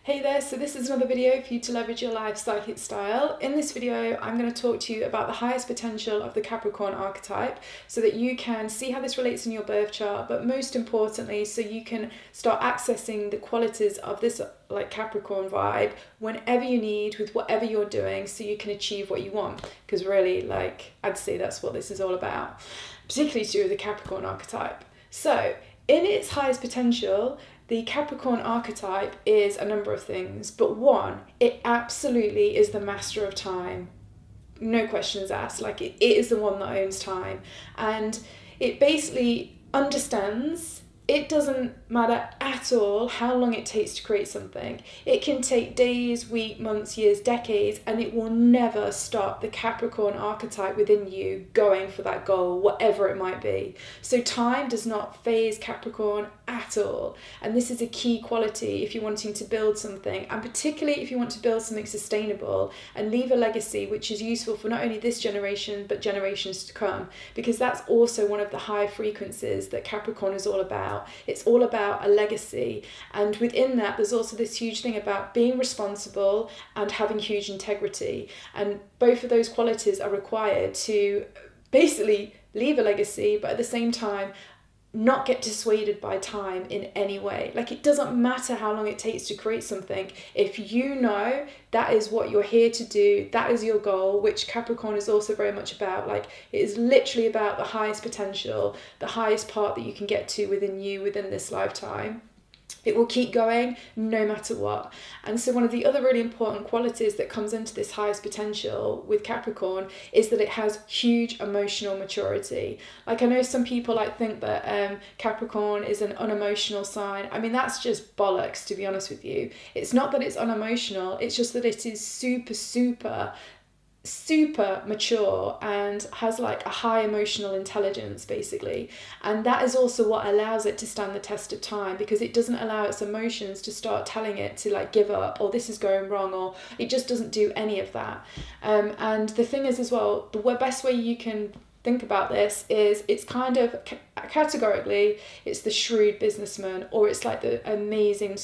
Hey there, so this is another video for you to leverage your life psychic style. In this video, I'm going to talk to you about the highest potential of the Capricorn archetype so that you can see how this relates in your birth chart, but most importantly, so you can start accessing the qualities of this like Capricorn vibe whenever you need with whatever you're doing so you can achieve what you want. Because really, I'd say that's what this is all about, particularly to do with the Capricorn archetype. So, in its highest potential, the Capricorn archetype is a number of things, but one, it absolutely is the master of time. No questions asked. It is the one that owns time. And it basically understands it doesn't matter at all how long it takes to create something. It can take days, weeks, months, years, decades, and it will never stop the Capricorn archetype within you going for that goal, whatever it might be. So time does not phase Capricorn at all. And this is a key quality if you're wanting to build something, and particularly if you want to build something sustainable and leave a legacy which is useful for not only this generation, but generations to come, because that's also one of the high frequencies that Capricorn is all about. It's all about a legacy, and within that there's also this huge thing about being responsible and having huge integrity, and both of those qualities are required to basically leave a legacy, but at the same time not get dissuaded by time in any way. It doesn't matter how long it takes to create something. If you know that is what you're here to do, that is your goal, which Capricorn is also very much about. It is literally about the highest potential, the highest part that you can get to within you within this lifetime. It will keep going no matter what. And so one of the other really important qualities that comes into this highest potential with Capricorn is that it has huge emotional maturity. I know some people think that Capricorn is an unemotional sign. I mean, that's just bollocks, to be honest with you. It's not that it's unemotional, it's just that it is super mature and has a high emotional intelligence, basically. And that is also what allows it to stand the test of time, because it doesn't allow its emotions to start telling it to give up, or this is going wrong, or it just doesn't do any of that. And the thing is as well, the best way you can think about this is it's kind of categorically it's the shrewd businessman, or it's the amazing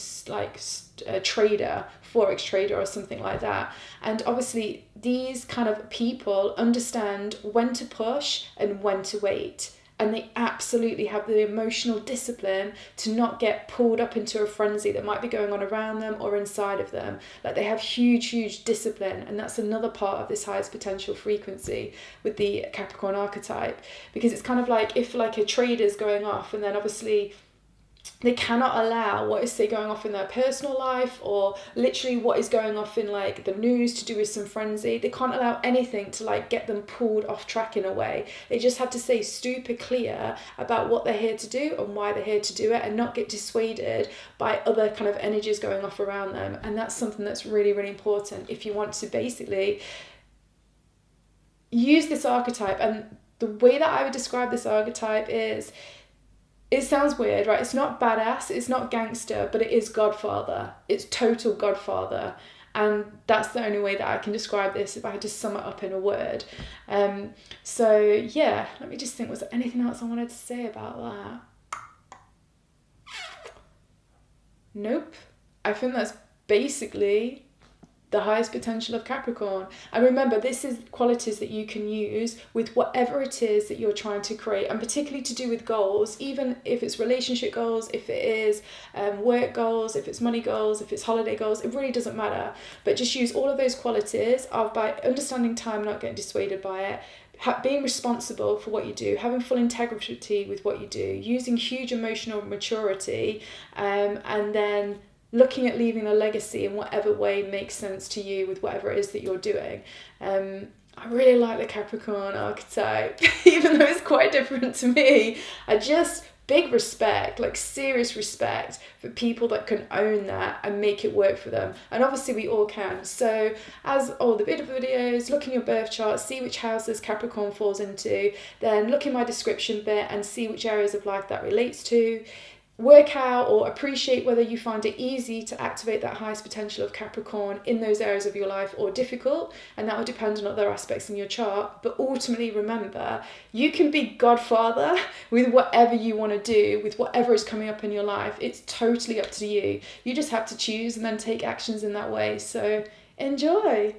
trader, forex trader or something like that. And obviously these kind of people understand when to push and when to wait, and they absolutely have the emotional discipline to not get pulled up into a frenzy that might be going on around them or inside of them. They have huge discipline, and that's another part of this highest potential frequency with the Capricorn archetype, because it's kind of if a trader's going off, and then obviously they cannot allow what is going off in their personal life, or literally what is going off in the news to do with some frenzy. They can't allow anything to get them pulled off track in a way. They just have to stay super clear about what they're here to do and why they're here to do it, and not get dissuaded by other kind of energies going off around them. And that's something that's really important if you want to basically use this archetype. And the way that I would describe this archetype is, it sounds weird, right? It's not badass, it's not gangster, but it is Godfather. It's total Godfather. And that's the only way that I can describe this if I had to sum it up in a word. So yeah, let me just think, was there anything else I wanted to say about that? Nope. I think that's basically the highest potential of Capricorn. And remember, this is qualities that you can use with whatever it is that you're trying to create, and particularly to do with goals, even if it's relationship goals, if it is work goals, if it's money goals, if it's holiday goals, it really doesn't matter. But just use all of those qualities by understanding time, not getting dissuaded by it, being responsible for what you do, having full integrity with what you do, using huge emotional maturity, and then looking at leaving a legacy in whatever way makes sense to you with whatever it is that you're doing. I really like the Capricorn archetype, even though it's quite different to me. Big respect, serious respect for people that can own that and make it work for them. And obviously we all can. So as all the videos, look in your birth chart, see which houses Capricorn falls into, then look in my description bit and see which areas of life that relates to. work out or appreciate whether you find it easy to activate that highest potential of Capricorn in those areas of your life or difficult, and that will depend on other aspects in your chart. But ultimately, remember, you can be godfather with whatever you want to do, with whatever is coming up in your life. It's totally up to you. You just have to choose and then take actions in that way. So enjoy.